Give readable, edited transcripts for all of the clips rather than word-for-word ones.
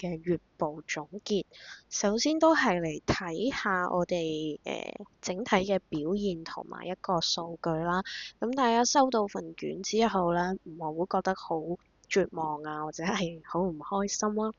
嘅月報總結。首先都係嚟睇下我哋整體嘅表現同埋一個數據啦。咁大家收到份卷之後咧，唔好覺得好絕望啊，或者係好唔開心啦。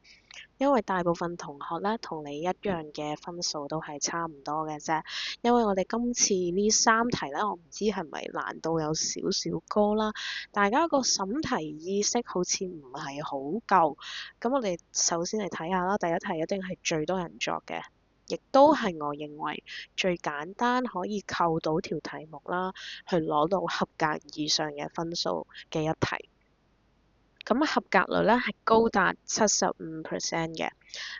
因為大部分同學咧同你一樣嘅分數都係差唔多嘅啫。因為我哋今次呢3題咧，我唔知係咪難度有少少高啦，大家個審題意識好似唔係好夠。咁我哋首先嚟睇下啦，第一題一定係最多人作嘅，亦都係我認為最簡單可以扣到條題目啦，去攞到合格以上嘅分數嘅一題。咁合格率咧係高達75% 嘅，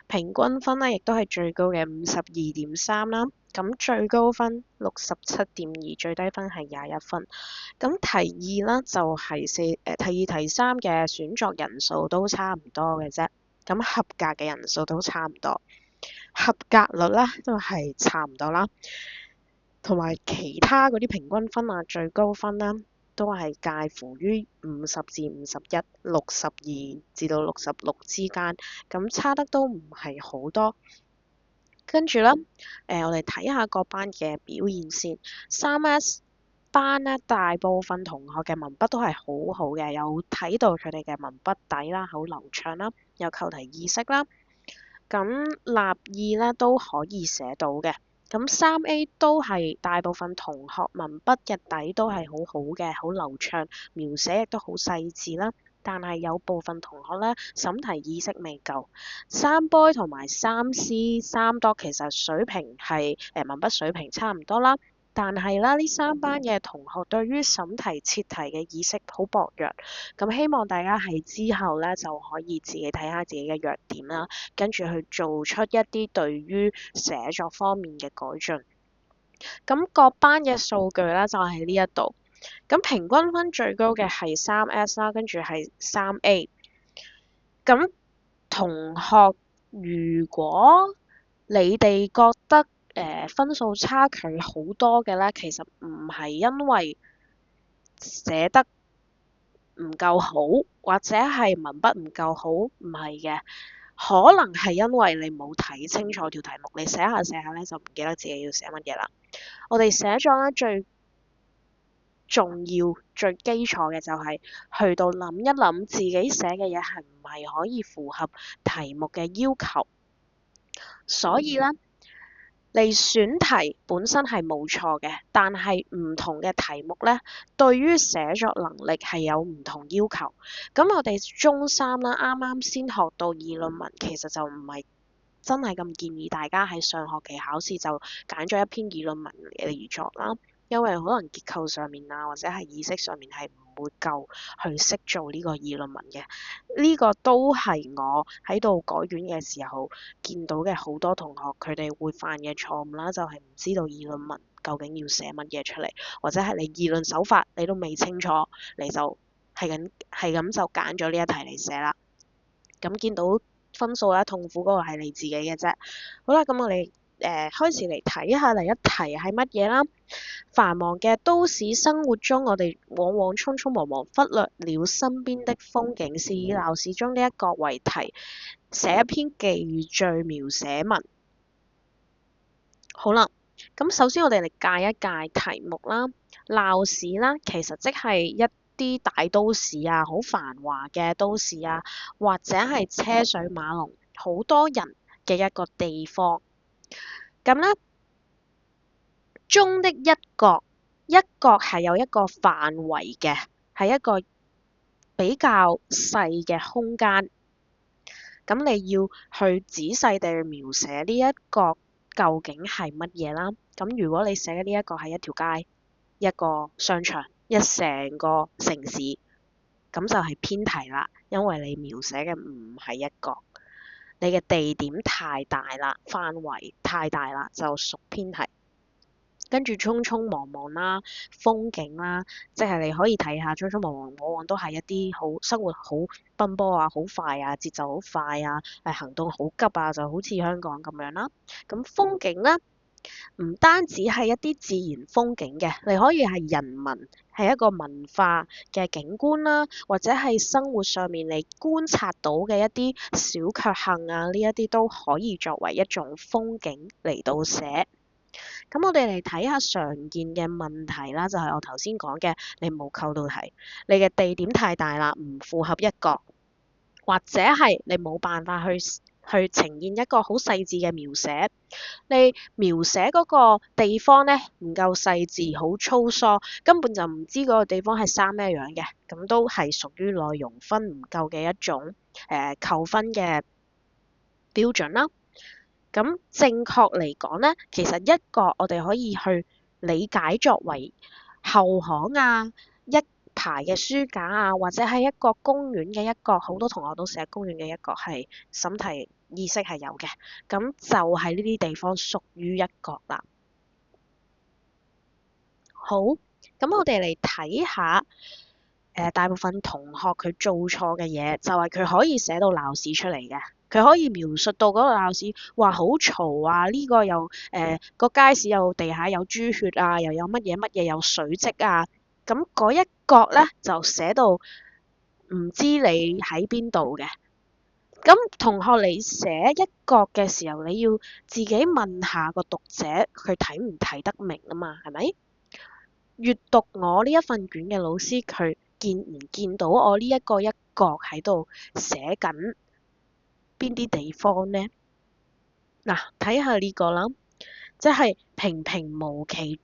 平均分咧亦都係最高嘅52.3啦。咁最高分67.2，最低分係21分。咁題二啦就係題二、題三嘅選作人數都差唔多嘅啫。咁合格嘅人數都差唔多，合格率咧都係差唔多啦。同埋其他嗰啲平均分啊、最高分啦，都係介乎於50至51、62至到66之間，咁差得都唔係好多。跟住咧，我哋睇下各班嘅表現先。3S 班咧，大部分同學嘅文筆都係好好嘅，有睇到佢哋嘅文筆底啦，好流暢啦，有扣題意識啦。咁立意咧都可以寫到嘅。咁3A 都係大部分同學文筆嘅底都係好好嘅，好流暢，描寫亦都好細緻啦。但係有部分同學咧審題意識未夠。3Boy 同埋3C、3Doc 其實水平係文筆水平差唔多啦。但係啦，呢3班嘅同學對於審題切題嘅意識好薄弱。咁希望大家喺之後咧就可以自己睇下自己嘅弱點啦，跟住去做出一啲對於寫作方面嘅改進。咁各班嘅數據咧就係呢一度。咁平均分最高嘅係 3S 啦，跟住係 3A。咁同學，如果你哋覺得分數差距好多嘅咧，其實唔係因為寫得唔夠好，或者係文筆唔夠好，唔係嘅，可能係因為你冇睇清楚條題目，你寫下寫下咧就唔記得自己要寫乜嘢啦。我哋寫作咧最重要、最基礎嘅就係去到諗一諗自己寫嘅嘢係唔係可以符合題目嘅要求。所以咧，你選題本身係冇錯嘅，但係唔同嘅題目咧，對於寫作能力係有唔同要求。咁我哋中三啦，啱啱先學到議論文，其實就唔係真係咁建議大家喺上學期考試就揀咗一篇議論文嚟作啦。因為可能結構上面啊，或者係意識上面係唔會夠去識做呢個議論文嘅。呢個都係我喺度改卷嘅時候見到嘅好多同學佢哋會犯嘅錯誤啦，就係唔知道議論文究竟要寫乜嘢出嚟，或者係你議論手法你都未清楚，你就係咁就揀咗呢一題嚟寫啦。咁見到分數咧，痛苦嗰個係你自己嘅啫。好啦，咁我哋開始嚟睇下第一題係乜嘢啦。繁忙嘅都市生活中，我哋往往匆匆忙忙忽略了身邊的風景，是以鬧市中呢一個為題，寫一篇記敘描寫文。好啦，咁首先我哋嚟介一介題目啦。鬧市啦，其實即係一啲大都市啊，好繁華嘅都市啊，或者係車水馬龍、好多人嘅一個地方。咁咧，中的一角，一角係有一個範圍嘅，係一個比較細嘅空間。咁你要去仔細地去描寫呢一個究竟係乜嘢啦。咁如果你寫嘅呢一個係一條街、一個商場、一成個城市，咁就係偏題啦，因為你描寫嘅唔係一個，你嘅地點太大啦，範圍太大啦，就屬偏題。跟住匆匆忙忙啦，風景啦，即係你可以睇下匆匆忙忙，往往都係一啲好生活好奔波啊，好快啊，節奏好快啊，行動好急啊，就好似香港咁樣啦。咁風景咧，唔單止係一啲自然風景嘅，你可以係人文，係一個文化嘅景觀啦，或者係生活上面你觀察到嘅一啲小確幸啊，呢一啲都可以作為一種風景嚟到寫。咁我哋嚟睇下常見嘅問題啦，就係我頭先講嘅，你冇扣到題，你嘅地點太大啦，唔符合一角，或者係你冇辦法去呈現一個好細緻嘅描寫，你描寫嗰個地方呢，唔夠細緻，好粗疏，根本就唔知嗰個地方係生咩樣嘅，咁都係屬於內容分唔夠嘅一種扣分嘅標準啦。咁正確嚟講呢，其實一角我哋可以去理解作為後巷啊，一排嘅書架啊，或者係一個公園嘅一角，好多同學都寫公園嘅一角係審題意識係有嘅，咁就係呢啲地方屬於一角啦。好，咁我哋嚟睇下大部分同學佢做錯嘅嘢，就係佢可以寫到鬧市出嚟嘅。佢可以描述到嗰個鬧市，話好嘈啊！呢個又個街市又地下有豬血啊，又有乜嘢乜嘢有水漬啊。咁嗰一角咧就寫到唔知你喺邊度嘅。咁同學你寫一角嘅時候，你要自己問下個讀者，佢睇唔睇得明啊嘛？係咪？閱讀我呢一份卷嘅老師，佢見唔見到我呢一個一角喺度寫緊邊啲地方呢？嗱，睇下呢個啦，即係平平無奇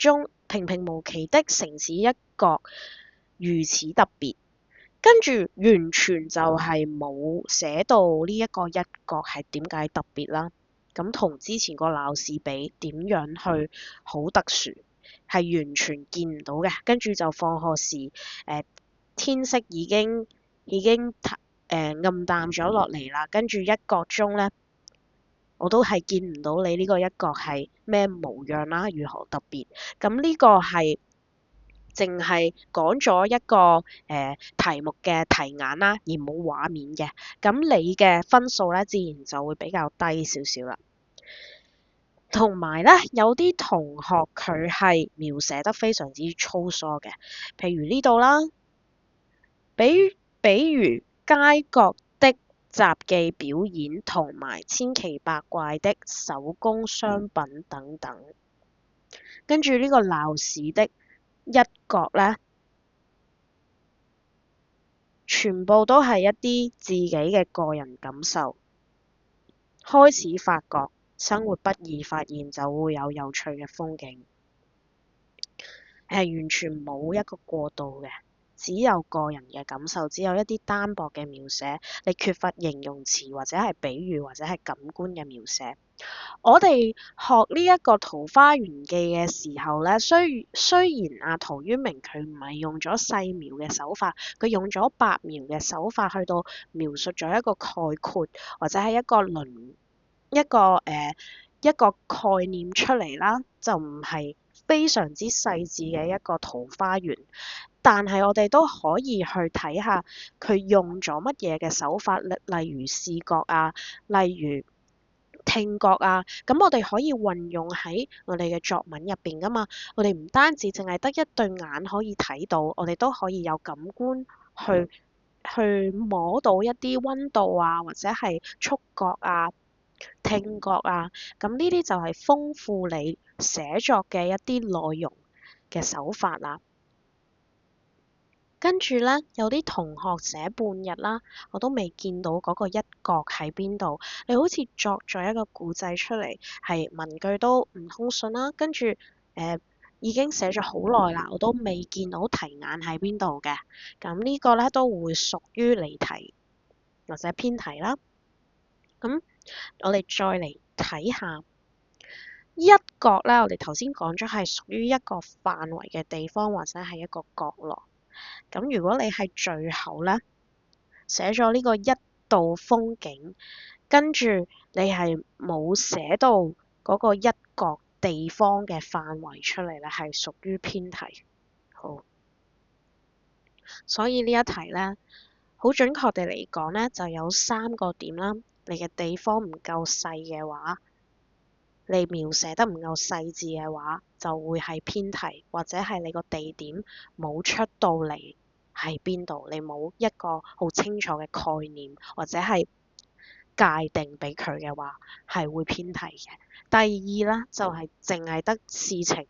的城市一角如此特別，跟住完全就係冇寫到呢一個一角係點解特別啦。咁同之前個鬧市比，點樣去好特殊，係完全見唔到嘅。跟住就放學時，天色已經暗淡咗落嚟啦，跟住一角鐘咧，我都係見唔到你呢個一角係咩模樣啦，如何特別。咁呢個係淨係講咗一個題目嘅題眼啦，而冇畫面嘅。咁你嘅分數咧，自然就會比較低少少啦。同埋咧，有啲同學佢係描寫得非常之粗疏嘅，譬如呢度啦，比如街角的雜技表演同埋千奇百怪的手工商品等等。跟住呢個鬧市的一角咧，全部都係一啲自己嘅個人感受。開始發覺生活不易，發現就會有有趣嘅風景，係完全冇一個過渡嘅，只有個人嘅感受，只有一啲單薄嘅描寫，你缺乏形容詞或者係比喻或者係感官嘅描寫。我哋學呢一個《桃花源記》嘅時候咧，雖然陶淵明佢唔係用咗細描嘅手法，佢用咗白描嘅手法去到描述咗一個概括或者係一個概念出嚟啦，就唔係非常之細緻嘅一個桃花源。但係我哋都可以去睇下佢用咗乜嘢嘅手法，例如視覺啊，例如聽覺啊，咁我哋可以運用喺我哋嘅作文入邊噶嘛。我哋唔單止淨係得一對眼可以睇到，我哋都可以有感官去摸到一啲溫度啊，或者係觸覺啊、聽覺啊，咁呢啲就係豐富你寫作嘅一啲內容嘅手法啦。跟住咧，有啲同學寫半日啦，我都未見到嗰個一角喺邊度。你好似作咗一個故仔出嚟，係文句都唔通順啦。跟住已經寫咗好耐啦，我都未見到題眼喺邊度嘅。咁呢個咧都會屬於離題或者偏題啦。咁我哋再嚟睇下一角咧，我哋頭先講咗係屬於一個範圍嘅地方或者係一個角落。咁如果你係最後咧寫咗呢個一道風景，跟住你係冇寫到嗰個一角地方嘅範圍出嚟咧，係屬於偏題。好，所以呢一題咧，好準確地嚟講咧，就有3個點啦。你嘅地方唔夠細嘅話，你描寫得唔夠細緻嘅話，就會係偏題，或者係你個地點冇出到嚟喺邊度，你冇一個好清楚嘅概念，或者係界定俾佢嘅話，係會偏題嘅。第二啦，就係淨係得事情，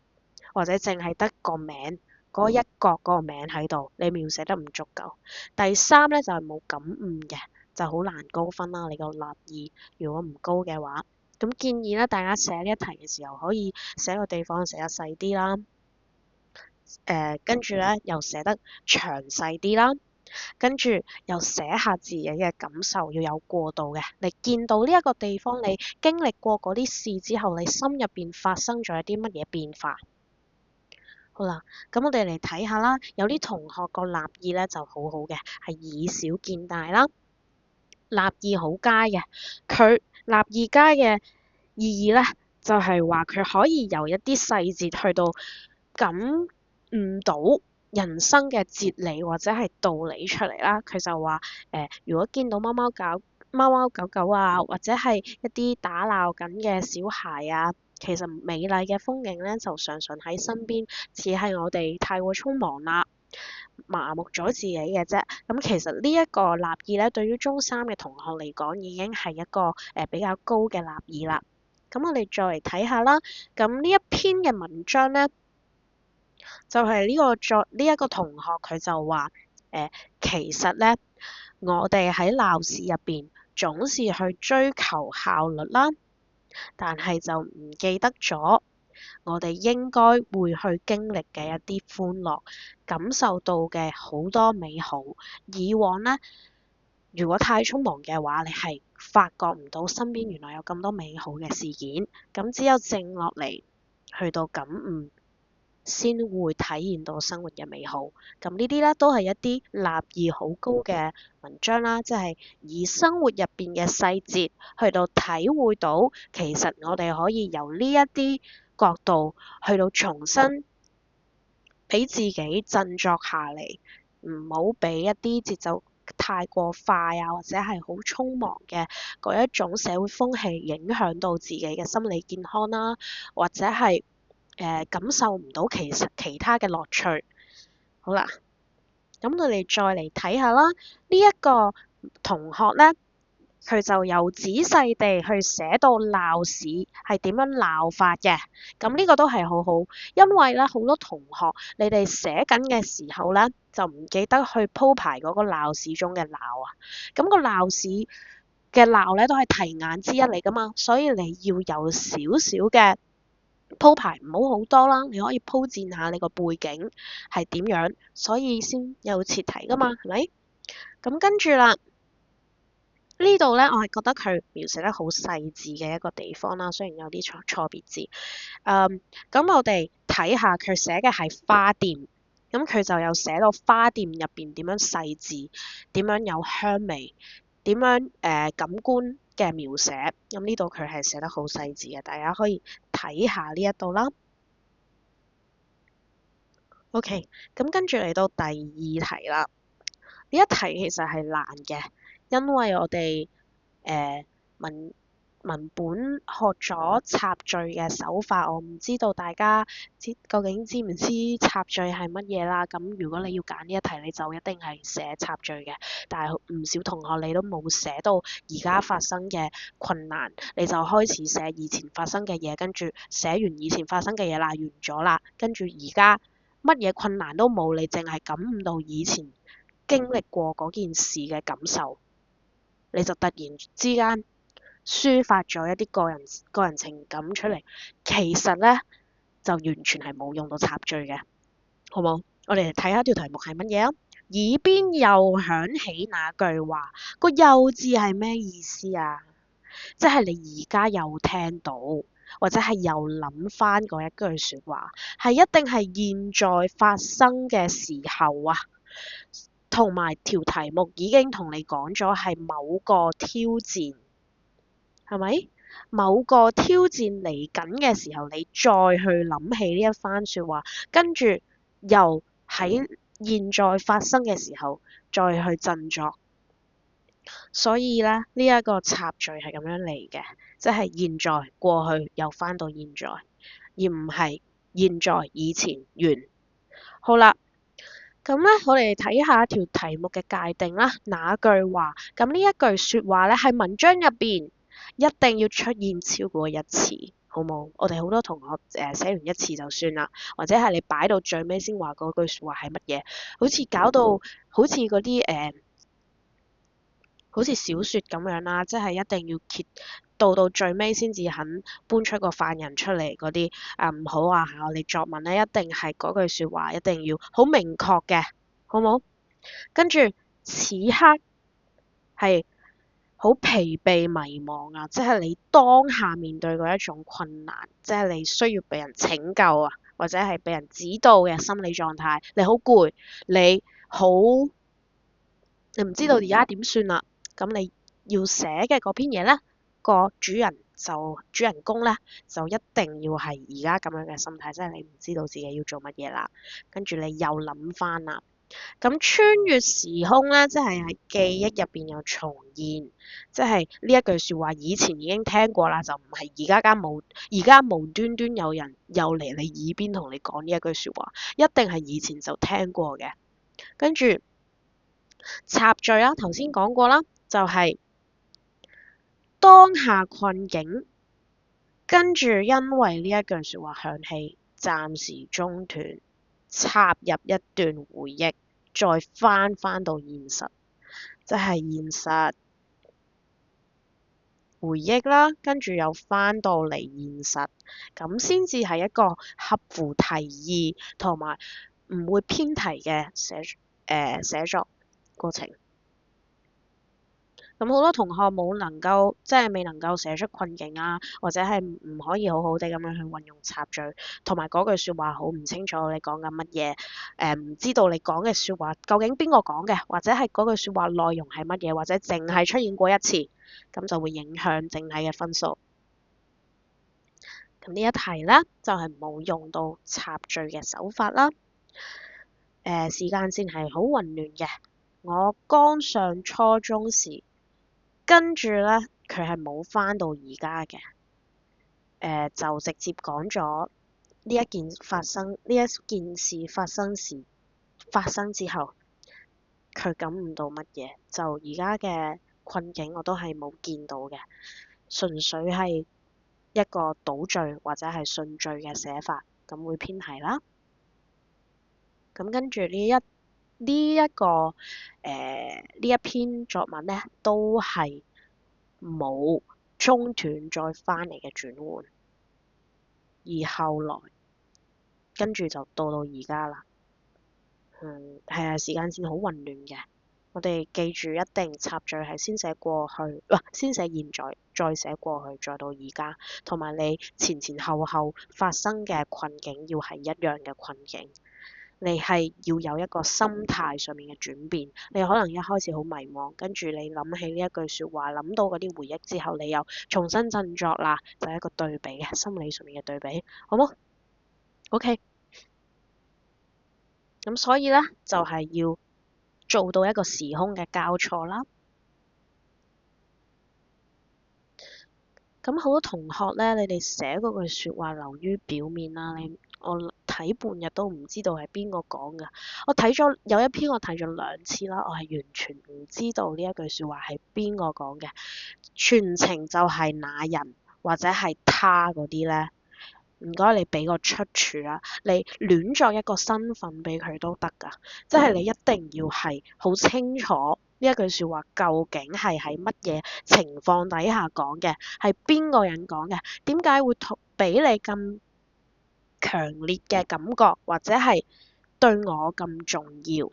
或者淨係得個名，嗰一角嗰個名喺度，你描寫得唔足夠。第三咧就係冇感悟嘅，就好難高分啦。你個立意如果唔高嘅話，咁建議咧大家寫呢一題嘅時候，可以寫個地方寫得細啲啦。跟住咧又寫得詳細啲啦，跟住又寫下自己嘅感受，要有過渡嘅。你見到呢一個地方，你經歷過嗰啲事之後，你心入邊發生咗一啲乜嘢變化？好啦，咁我哋嚟睇下啦。有啲同學個立意咧就好好嘅，係以小見大啦，立意好佳嘅。佢立意佳嘅意義咧，就係話佢可以由一啲細節去到感悟到人生嘅哲理或者係道理出嚟啦。佢就話如果見到貓貓狗狗啊，或者係一啲打鬧緊嘅小孩啊，其實美麗嘅風景咧就常常喺身邊，只係我哋太過匆忙啦，麻木咗自己嘅啫。咁其實呢一個立意咧，對於中三嘅同學嚟講，已經係一個比較高嘅立意啦。咁我哋再嚟睇下啦。咁呢一篇嘅文章咧，就係呢一個同學佢就話其實咧，我哋喺鬧市入邊總是去追求效率啦，但係就唔記得咗我哋應該會去經歷嘅一啲歡樂，感受到嘅好多美好。以往呢，如果太匆忙嘅話，你係發覺唔到身邊原來有咁多美好嘅事件。咁只有靜落嚟，去到感悟，先會體驗到生活嘅美好。咁呢啲咧都係一啲立意好高嘅文章啦，即係以生活入邊嘅細節去到體會到，其實我哋可以由呢一啲角度去到重新俾自己振作下嚟，唔好俾一啲節奏太過快啊，或者係好匆忙嘅嗰一種社會風氣影響到自己嘅心理健康啦，或者係感受唔到其他嘅樂趣。好啦，咁我哋再嚟睇下啦。呢一個同學咧，佢就有仔細地去寫到鬧市係點樣鬧法嘅。咁呢個都係好好，因為咧好多同學你哋寫緊嘅時候咧，就唔記得去鋪排嗰個鬧市中嘅鬧啊。咁個鬧市嘅鬧咧都係題眼之一嚟噶嘛，所以你要有少少嘅鋪排，唔好好多啦，你可以鋪墊下你個背景係點樣，所以先有切題噶嘛，係咪？咁跟住啦，呢度咧我係覺得佢描寫得好細緻嘅一個地方啦，雖然有啲錯別字。咁我哋睇下佢寫嘅係花店，咁佢就有寫到花店入邊點樣細緻，點樣有香味，點樣感官嘅描寫。咁呢度佢係寫得好細緻嘅，大家可以睇下呢一度啦。OK，咁跟住嚟到第二題啦。呢一題其實係難嘅，因為我哋文本學咗插敘嘅手法，我唔知道大家究竟知唔知插敘係乜嘢啦。咁如果你要揀呢一題，你就一定係寫插敘嘅。但係唔少同學你都冇寫到而家發生嘅困難，你就開始寫以前發生嘅嘢，跟住寫完以前發生嘅嘢啦，完咗啦，跟住而家乜嘢困難都冇，你淨係感悟到以前經歷過嗰件事嘅感受，你就突然之間抒發咗一啲個人情感出嚟，其實咧就完全係冇用到插敘嘅，好冇？我哋嚟睇下條題目係乜嘢啊？耳邊又響起那句話，個又字係咩意思啊？即係你而家又聽到，或者係又諗翻嗰一句説話，係一定係現在發生嘅時候啊，同埋條題目已經同你講咗係某個挑戰，係咪？某個挑戰嚟緊嘅時候，你再去諗起呢一番説話，跟住又喺現在發生嘅時候再去振作。所以咧，呢一個插敘係咁樣嚟嘅，即係現在、過去又翻到現在，而唔係現在、以前完。好啦，咁咧我哋睇下條題目嘅界定啦。那句話，咁呢一句説話咧係文章入邊一定要出現超過一次，好冇？我哋好多同學寫完一次就算啦，或者係你擺到最尾先話嗰句説話係乜嘢，好似搞到好似嗰啲好似小説咁樣啦，即係一定要揭到最尾先至肯搬出個犯人出嚟嗰啲唔好啊！我哋作文咧一定係嗰句説話一定要好明確嘅，好冇？跟住此刻係好疲憊迷茫啊，即係你當下面對嗰一種困難，即係你需要被人拯救啊，或者係被人指導嘅心理狀態。你好攰，你唔知道而家點算啦。咁你要寫嘅嗰篇嘢咧，個主人公咧就一定要係而家咁樣嘅心態，即係你唔知道自己要做乜嘢啦，跟住你又諗翻啦。咁穿越時空咧，即係喺記憶入邊又重現，即係呢一句説話以前已經聽過啦，就唔係而家無端端有人又嚟你耳邊同你講呢一句説話，一定係以前就聽過嘅。跟住插敘啦，頭先講過啦，就係當下困境，跟住因為呢一句説話響起，暫時中斷，插入一段回憶，再翻到現實，即係現實回憶啦，跟住又翻到嚟現實，咁先至係一個合乎題意同埋唔會偏題嘅寫作過程。咁好多同學即係未能夠寫出困境啊，或者係唔可以好好地咁樣去運用插敘，同埋嗰句説話好唔清楚你講緊乜嘢，唔知道你講嘅説話究竟邊個講嘅，或者係嗰句説話內容係乜嘢，或者淨係出現過一次，咁就會影響整體嘅分數。咁呢一題咧就係冇用到插敘嘅手法啦。時間線係好混亂嘅。我剛上初中時，跟住咧佢係冇翻到而家嘅，就直接講咗呢一件事發生之後，佢感悟到乜嘢？就而家嘅困境我都係冇見到嘅，純粹係一個倒敘或者係順序嘅寫法，咁會偏題啦。咁跟住呢一篇作文咧，都係冇中斷再翻嚟嘅轉換，而後來跟住就到而家啦。係啊，時間線好混亂嘅。我哋記住一定插敘係先寫過去，先寫現在，再寫過去，再到而家，同埋你前後發生嘅困境要係一樣嘅困境。你係要有一個心態上面嘅轉變，你可能一開始好迷茫，跟住你諗起呢一句説話，諗到嗰啲回憶之後，你又重新振作啦，就係一個對比，心理上面嘅對比，好冇？OK，咁所以咧就係要做到一個時空嘅交錯啦。咁好多同學咧，你哋寫嗰句説話流於表面啦，我睇半日都唔知道係邊個講㗎。有一篇我睇咗2次啦，我係完全唔知道呢一句説話係邊個講嘅，全程就係那人或者係他嗰啲咧。唔該，你俾個出處啊！你亂作一個身份俾佢都得㗎，即係你一定要係好清楚呢一句説話究竟係喺乜嘢情況底下講嘅，係邊個人講嘅，點解會俾你咁強烈嘅感覺，或者係對我咁重要，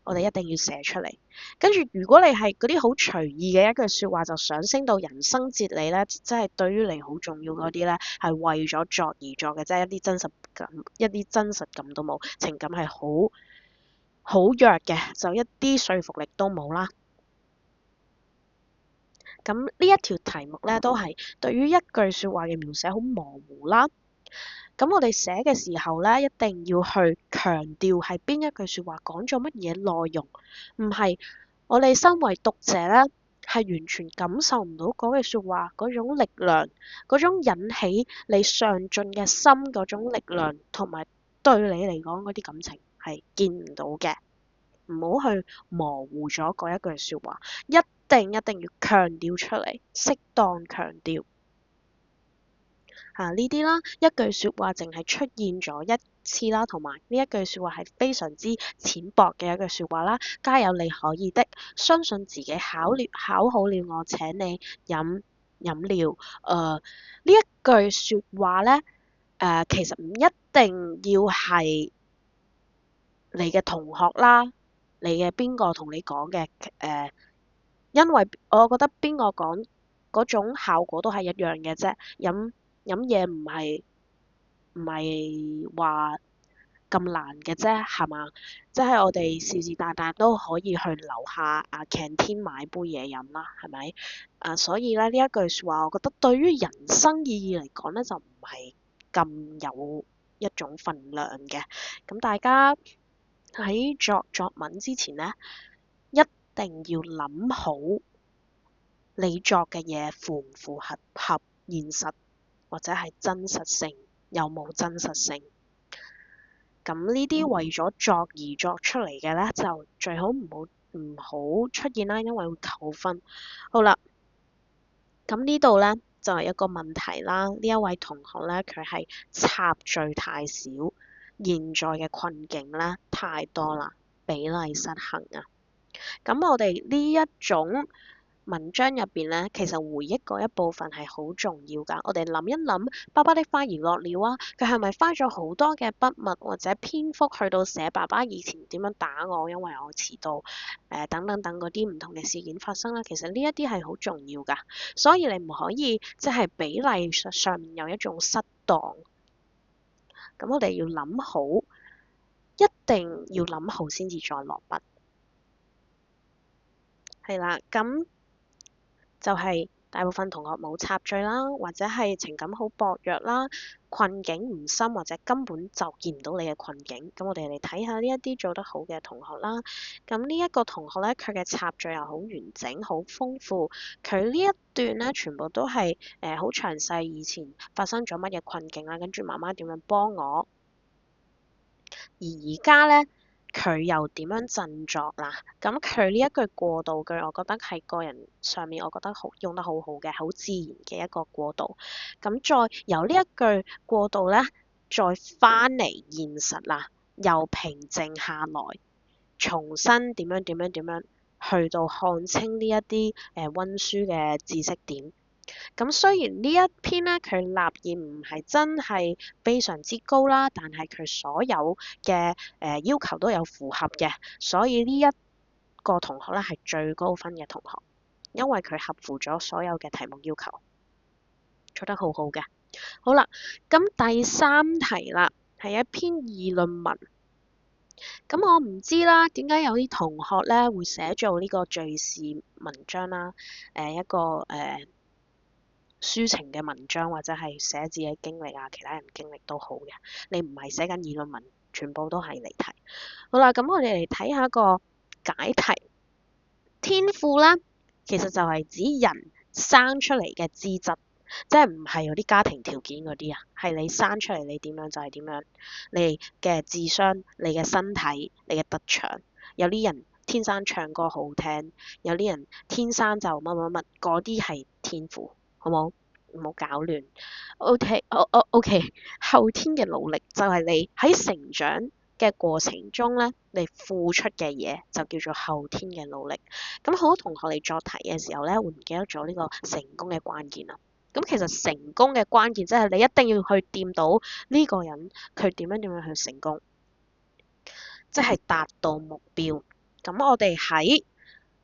我哋一定要寫出嚟。跟住如果你係嗰啲好隨意嘅一句説話，就上升到人生哲理咧，即係對於你好重要嗰啲咧，係為咗作而作嘅，即係一啲真實感都冇，情感係好弱嘅，就一啲說服力都冇啦。咁呢一條題目咧，都係對於一句説話嘅描寫好模糊啦。咁我哋寫嘅時候咧，一定要去強調係邊一句説話講咗乜嘢內容，唔係我哋身為讀者咧，係完全感受唔到嗰句説話嗰種力量，嗰種引起你上進嘅心嗰種力量，同埋對你嚟講嗰啲感情係見唔到嘅。唔好去模糊咗嗰一句説話，一定要強調出嚟，適當強調。呢啲啦，一句説話淨係出現咗一次啦，同埋呢一句説話係非常之淺薄嘅一句説話啦。加油，你可以的，相信自己考好了，我請你飲飲料。呢一句説話咧，其實唔一定要係你嘅同學啦，你嘅邊個同你講嘅，因為我覺得邊個講嗰種效果都係一樣嘅啫。飲嘢唔係話咁難嘅啫，係嘛？即係我哋是是但但都可以去樓下canteen 買杯嘢飲啦，係咪？所以咧呢一句説話，我覺得對於人生意義嚟講咧，就唔係咁有一種份量嘅。咁大家喺作文之前咧，一定要諗好你作嘅嘢符唔符合現實，或者係真實性，有冇真實性？咁呢啲為咗作而作出嚟嘅咧，就最好唔好出現啦，因為會扣分。好啦，咁呢度咧就係一個問題啦。呢一位同學咧，佢係插敘太少，現在嘅困境咧太多啦，比例失衡啊。咁我哋呢一種文章入邊咧，其實回憶嗰一部分係好重要㗎。我哋諗一諗，爸爸的花兒落了啊，佢係咪花咗好多嘅筆墨或者篇幅去到寫爸爸以前點樣打我，因為我遲到，等等等嗰啲唔同嘅事件發生啦。其實呢一啲係好重要㗎，所以你唔可以即係比例上面有一種失當。咁我哋要諗好，一定要諗好先至再落筆。係啦，咁就係大部分同學冇插敘啦，或者係情感好薄弱啦，困境唔深，或者根本就見唔到你嘅困境。咁我哋嚟睇下呢一啲做得好嘅同學啦。咁呢一個同學咧，佢嘅插敘又好完整、好豐富。佢呢一段咧，全部都係好詳細，以前發生咗乜嘢困境啦，跟住媽媽點樣幫我。而家咧，佢又點樣振作啦？咁佢呢一句過渡句，我覺得係個人上面，我覺得用得好好嘅，好自然嘅一個過渡。咁再由呢一句過渡咧，再翻嚟現實啦，又平靜下來，重新點樣去到看清呢一啲溫書嘅知識點。咁雖然呢一篇咧，佢立意唔係真係非常之高啦，但係佢所有嘅要求都有符合嘅，所以呢一個同學咧係最高分嘅同學，因為佢合乎咗所有嘅題目要求，做得好好嘅。好啦，咁第三題啦，係一篇議論文。咁我唔知啦，點解有啲同學咧會寫做呢個敘事文章啦？一個抒情嘅文章，或者係寫自己經歷啊，其他人經歷都好嘅。你唔係寫緊議論文，全部都係離題。好啦，咁我哋嚟睇下個解題。天賦咧，其實就係指人生出嚟嘅資質，即係唔係有啲家庭條件嗰啲啊，係你生出嚟你點樣就係點樣，你嘅智商、你嘅身體、你嘅特長。有啲人天生唱歌好聽，有啲人天生就乜乜乜，嗰啲係天賦。好冇？唔好搞亂。OK，後天嘅努力就係你喺成長嘅過程中咧，你付出嘅嘢就叫做後天嘅努力。咁好多同學嚟作題嘅時候咧，會唔記得咗呢個成功嘅關鍵啊。咁其實成功嘅關鍵即係你一定要去掂到呢個人佢點樣去成功，即係達到目標。咁我哋喺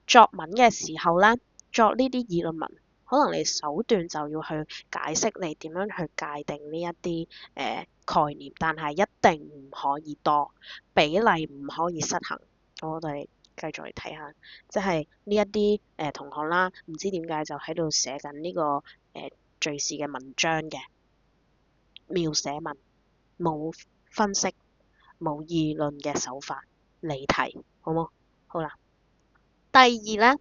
作文嘅時候咧，作呢啲議論文。可能你手段就要去解釋你點樣去界定呢一啲概念，但係一定唔可以多，比例唔可以失衡。我哋繼續嚟睇下，即係呢一啲同學啦，唔知點解就喺度寫緊呢個敘事嘅文章嘅描寫文，冇分析，冇議論嘅手法，離題，好冇？好啦。第二咧，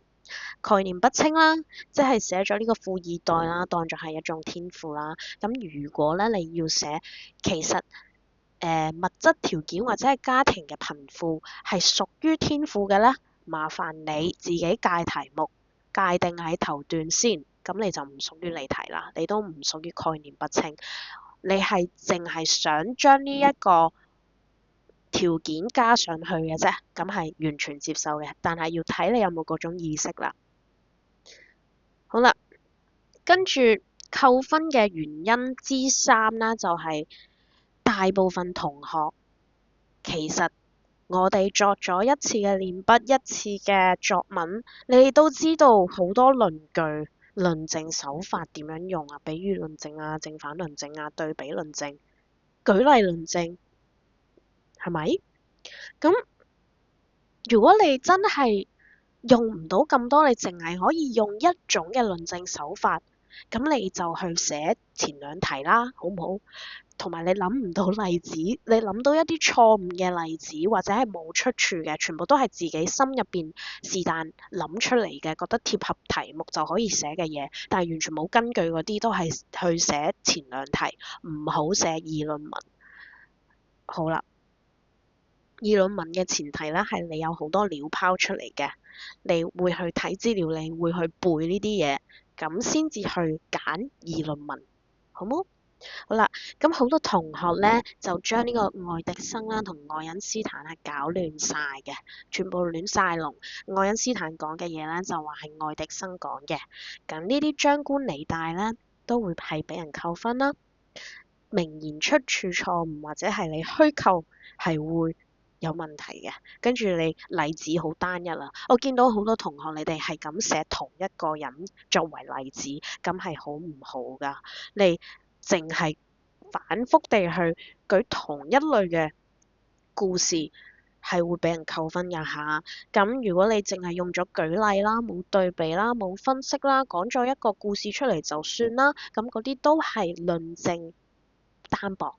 概念不清啦，即係寫咗呢個富二代啦，當作係一種天賦啦。咁如果咧你要寫，其實物質條件或者係家庭嘅貧富係屬於天賦嘅咧，麻煩你自己界題目，界定喺頭段先，咁你就唔屬於離題啦，你都唔屬於概念不清，你係淨係想將呢一個條件加上去嘅啫，咁係完全接受嘅，但係要睇你有冇嗰種意識啦。好啦，跟住扣分嘅原因之三啦，就係大部分同學其實我哋作咗一次嘅練筆，一次嘅作文，你都知道好多論據、論證手法點樣用啊，比喻論證啊、正反論證啊、對比論證、舉例論證，係咪？咁如果你真係用唔到咁多，你淨係可以用一種嘅論證手法，咁你就去寫前兩題啦，好唔好？同埋你諗唔到例子，你諗到一啲錯誤嘅例子或者係冇出處嘅，全部都係自己心入邊是但諗出嚟嘅，覺得貼合題目就可以寫嘅嘢，但係完全冇根據嗰啲都係去寫前兩題，唔好寫議論文。好啦。議論文嘅前提咧係你有好多料拋出嚟嘅，你會去睇資料，你會去背呢啲嘢，咁先至去揀議論文，好冇？好啦，咁好多同學咧就將呢個愛迪生啦同愛因斯坦係搞亂晒嘅，全部亂晒龍。愛因斯坦講嘅嘢咧就話係愛迪生講嘅，咁呢啲張冠李戴咧都會係俾人扣分啦。明言出處錯誤或者係你虛構係會有問題嘅，跟住你例子好單一啦。我見到好多同學你哋係咁寫同一個人作為例子，咁係好唔好㗎？你淨係反覆地去舉同一類嘅故事，係會俾人扣分㗎嚇。咁如果你淨係用咗舉例啦，冇對比啦，冇分析啦，講咗一個故事出嚟就算啦，咁嗰啲都係論證單薄。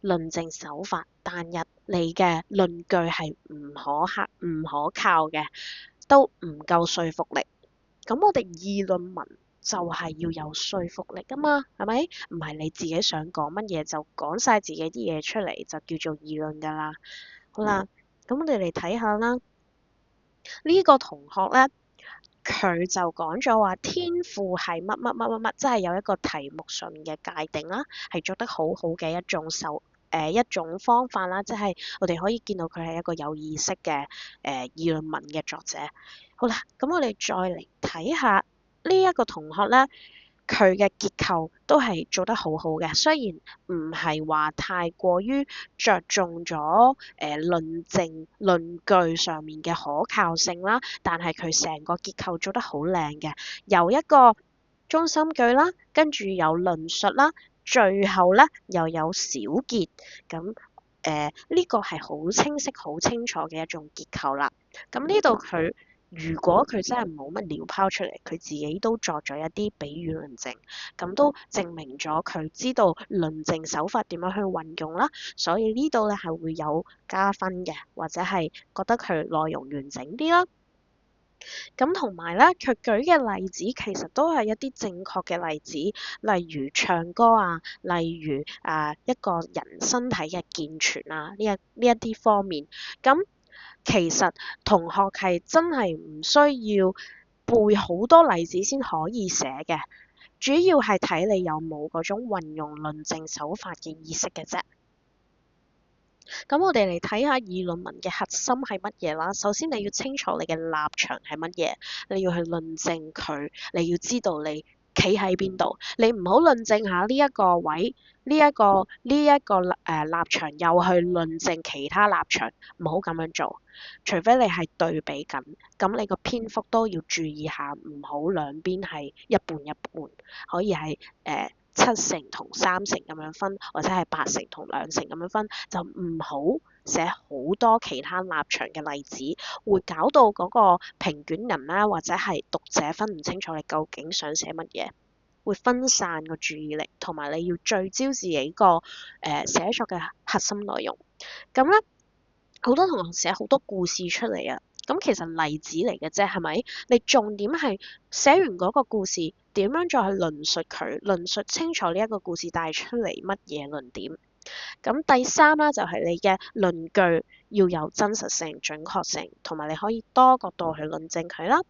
論證手法單一，你嘅論據係唔可靠嘅，都唔夠說服力。咁我哋議論文就係要有說服力㗎嘛，係咪？唔係你自己想講乜嘢就講晒自己啲嘢出嚟，就叫做議論㗎啦。好啦，咁我哋嚟睇下啦。呢個同學咧，佢就講咗話天賦係乜乜乜乜乜，即係有一個題目上面嘅界定啦，係做得好好嘅一種方法啦，即係我哋可以見到佢係一個有意識嘅議論文嘅作者。好啦，咁我哋再嚟睇下呢一個同學咧，佢嘅結構都係做得好好嘅，雖然唔係話太過於着重咗論證論據上面嘅可靠性啦，但係佢成個結構做得好靚嘅，由一個中心句啦，跟住有論述啦。最後咧又有小結，咁呢個係好清晰、好清楚嘅一種結構啦。咁呢度佢如果佢真係冇乜料拋出嚟，佢自己都作咗一啲比喻論證，咁都證明咗佢知道論證手法點樣去運用啦。所以呢度咧係會有加分嘅，或者係覺得佢內容完整啲啦。咁同埋咧，佢舉嘅例子其實都係一啲正確嘅例子，例如唱歌啊，例如一個人身體嘅健全啊，呢一啲方面。咁其實同學係真係唔需要背好多例子先可以寫嘅，主要係睇你有冇嗰種運用論證手法嘅意識嘅啫。咁我哋嚟睇下議論文嘅核心係乜嘢啦。首先你要清楚你嘅立場係乜嘢，你要去論證佢，你要知道你企喺邊度。你唔好論證下呢一個位，呢一個立場，又去論證其他立場，唔好咁樣做。除非你係對比緊，咁你個篇幅都要注意下，唔好兩邊係一半一半，可以係7成同3成咁樣分，或者係8成同2成咁樣分，就唔好寫好多其他立場嘅例子，會搞到嗰個評卷人啦，或者係讀者分唔清楚你究竟想寫乜嘢，會分散個注意力，同埋你要聚焦自己個寫作嘅核心內容。咁咧，好多同學寫好多故事出嚟啊，咁其實例子嚟嘅啫，係咪？你重點係寫完嗰個故事，點樣再去論述佢，論述清楚呢一個故事帶出嚟乜嘢論點。咁第三啦，就係你嘅論據要有真實性、準確性，同埋你可以多角度去論證佢啦。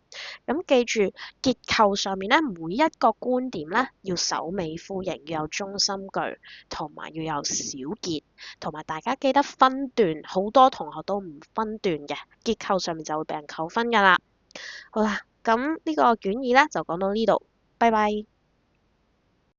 咁記住結構上面咧，每一個觀點咧要首尾呼應，要有中心句，同埋要有小結，同埋大家記得分段。好多同學都唔分段嘅，結構上面就會俾人扣分㗎啦。好啦，咁呢個卷二咧就講到呢度，拜拜。